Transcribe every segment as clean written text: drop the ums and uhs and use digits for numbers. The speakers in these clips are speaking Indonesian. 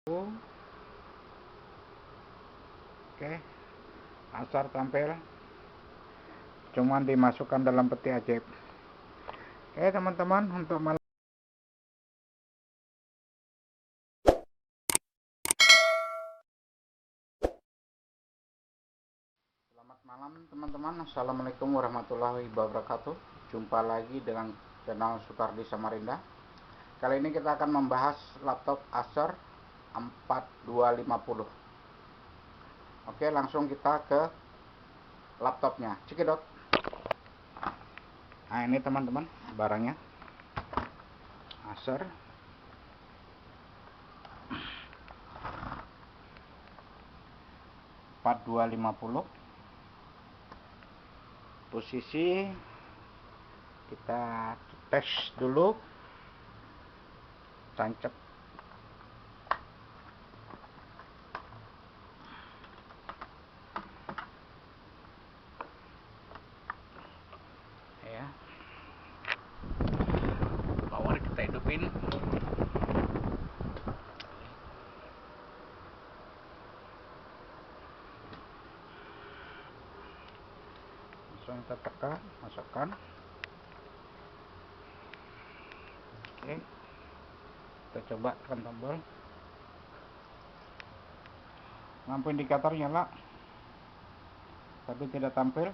Oke, asar tampil, cuman dimasukkan dalam peti ajaib. Oke teman-teman, untuk malam selamat malam teman-teman. Assalamualaikum warahmatullahi wabarakatuh. Jumpa lagi dengan channel Sukardi Samarinda. Kali ini kita akan membahas laptop Acer 4250. Oke, langsung kita ke laptopnya. Cekidot. Nah, ini teman-teman barangnya. Acer 4250. Posisi kita tes dulu. Tancap. Ya. Power kita hidupin. Langsung kita tekan, masukkan. Oke, kita coba tekan tombol. Lampu indikator nyala tapi tidak tampil.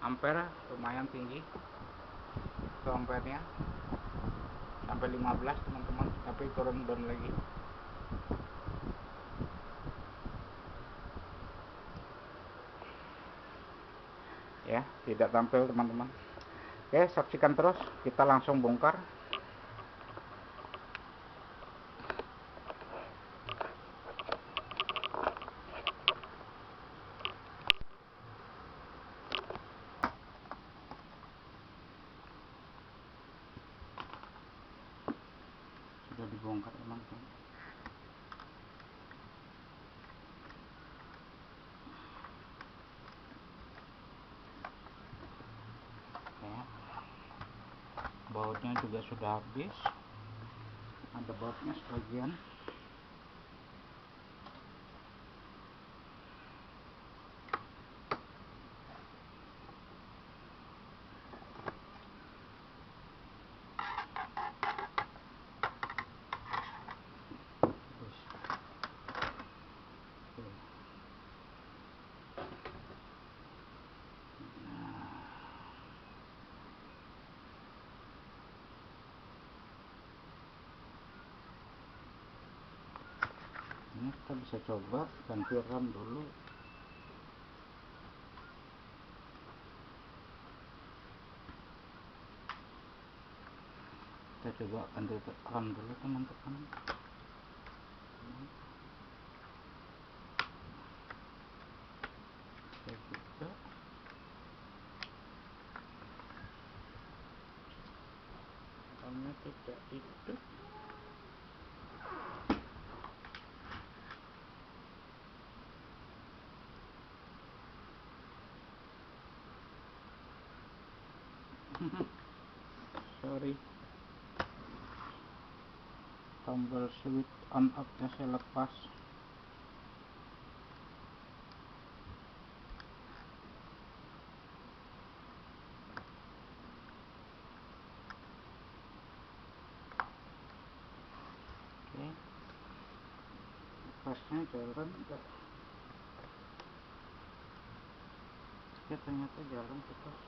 Ampere lumayan tinggi itu ampernya, sampai 15 teman-teman, tapi turun down lagi. Ya, tidak tampil teman-teman. Oke, saksikan terus, kita langsung bongkar. Sudah dibongkar teman-teman. Ya, bautnya juga sudah habis, ada bautnya sebagian. Ini kita bisa coba ganti RAM dulu. Kita coba ganti RAM dulu teman-teman. Oke, juga RAM-nya tidak hidup. Sorry, tombol switch on off nya saya lepas. Oke, lepasnya jalan enggak? Ya, ternyata jalan putus.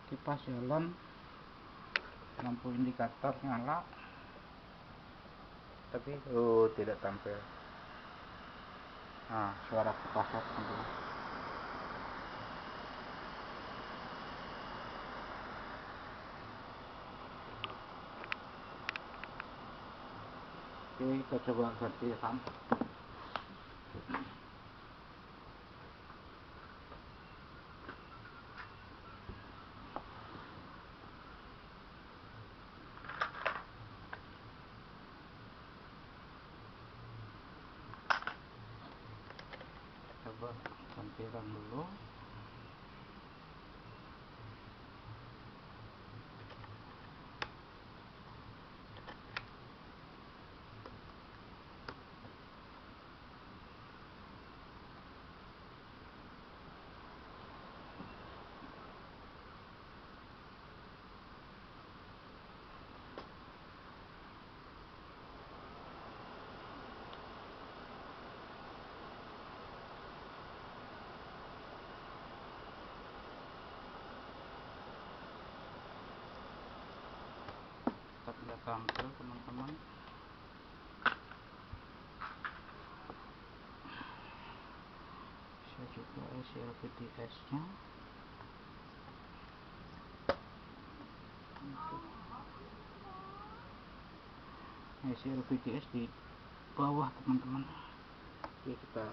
Kipas jalan, lampu indikator nyala, tapi tidak tampil. Nah, suara kipasnya teman-teman. Oke, kita coba ganti RAM. Coba ganti RAM dulu. tampil teman-teman. Bisa juga SLVDS nya untuk SLVDS di bawah teman-teman. Oke, kita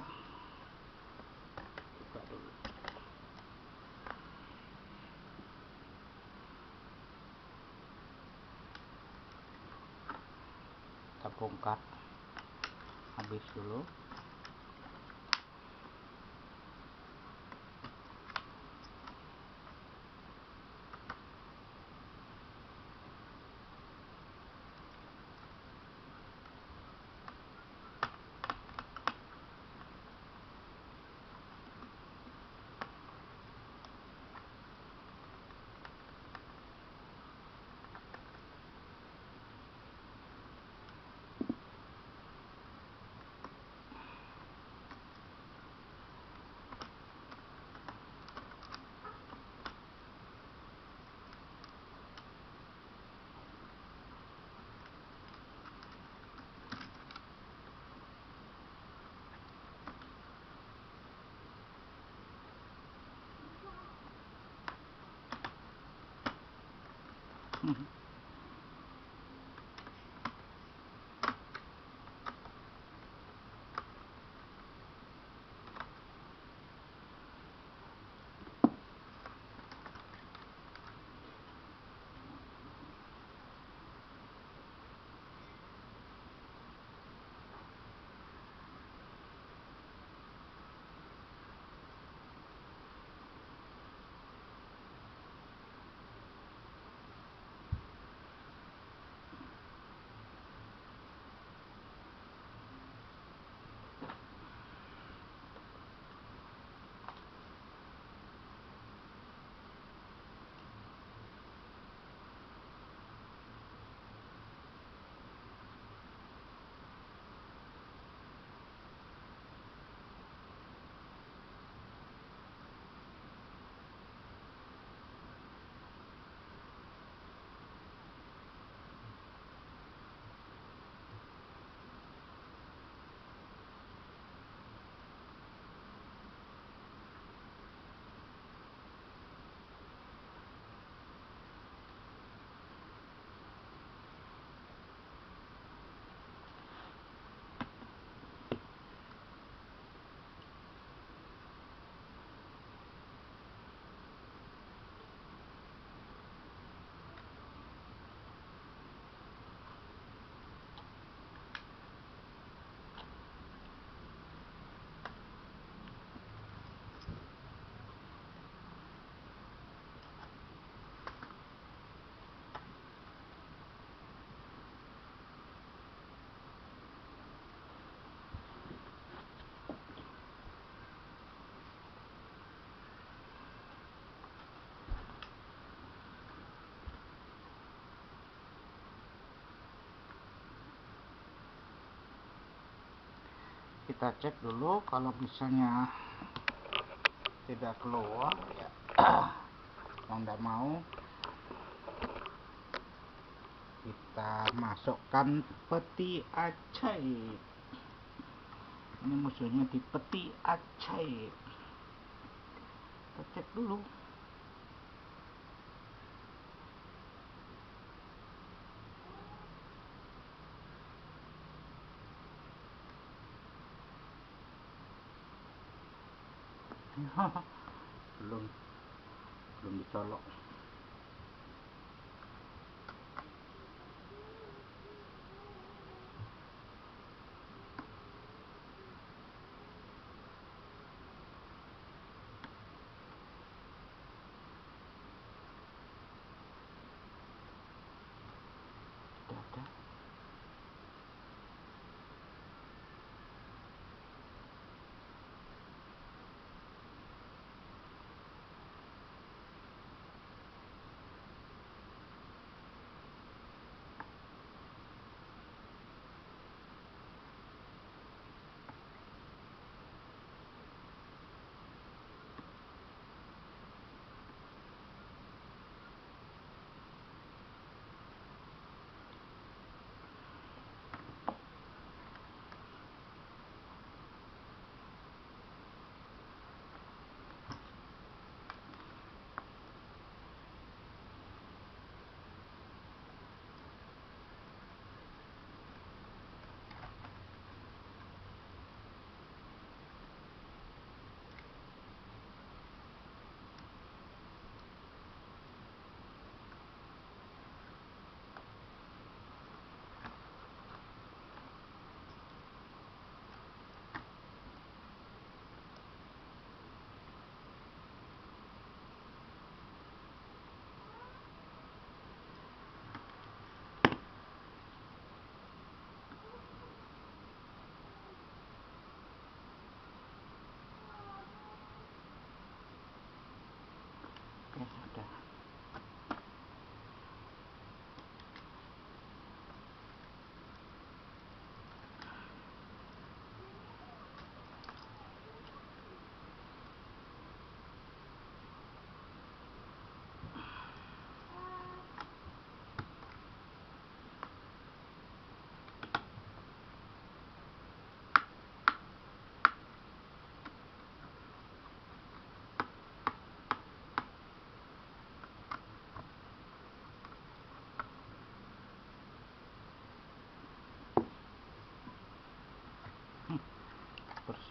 buka dulu. Kita bongkar habis dulu. Kita cek dulu, kalau misalnya tidak keluar ya mau tidak mau kita masukkan peti ajaib. Ini musuhnya di peti ajaib. Kita cek dulu. belum dicolok. Tidak ada.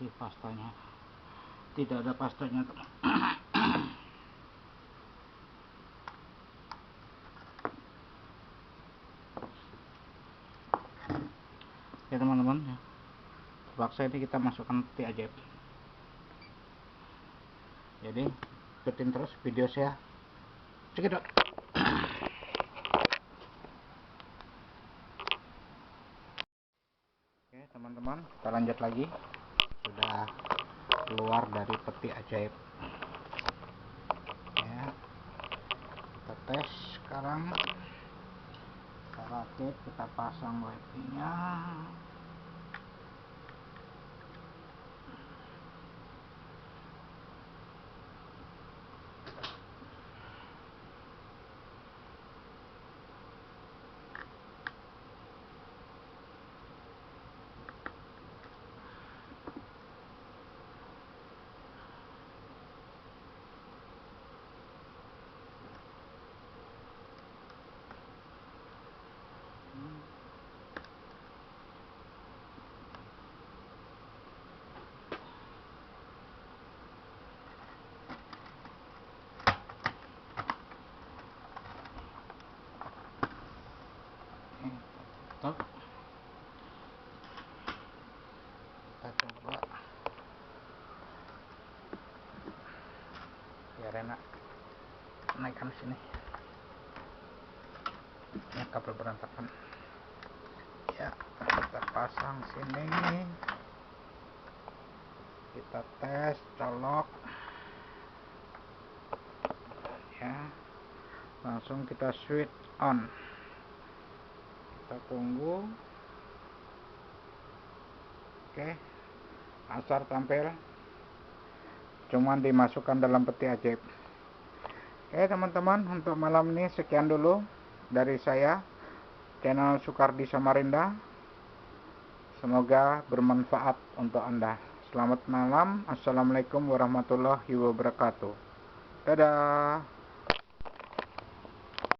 isi pastanya. Tidak ada pastanya, teman. Ya teman-teman, terpaksa ini kita masukkan peti ajaib. Jadi ikutin terus video saya. Cekidot. Oke teman-teman, kita lanjut lagi. Sudah keluar dari peti ajaib ya, kita tes sekarang. Kita rakit, kita pasang wifi nya. Kita coba biar enak naikkan sini ya, kabel berantakan ya. Kita pasang sini, kita tes, colok ya, langsung kita switch on. Kita tunggu. Oke, asar tampil, cuman dimasukkan dalam peti ajaib. Oke teman-teman, untuk malam ini sekian dulu dari saya, channel Sukardi Samarinda. Semoga bermanfaat untuk Anda. Selamat malam. Assalamualaikum warahmatullahi wabarakatuh. Dadah.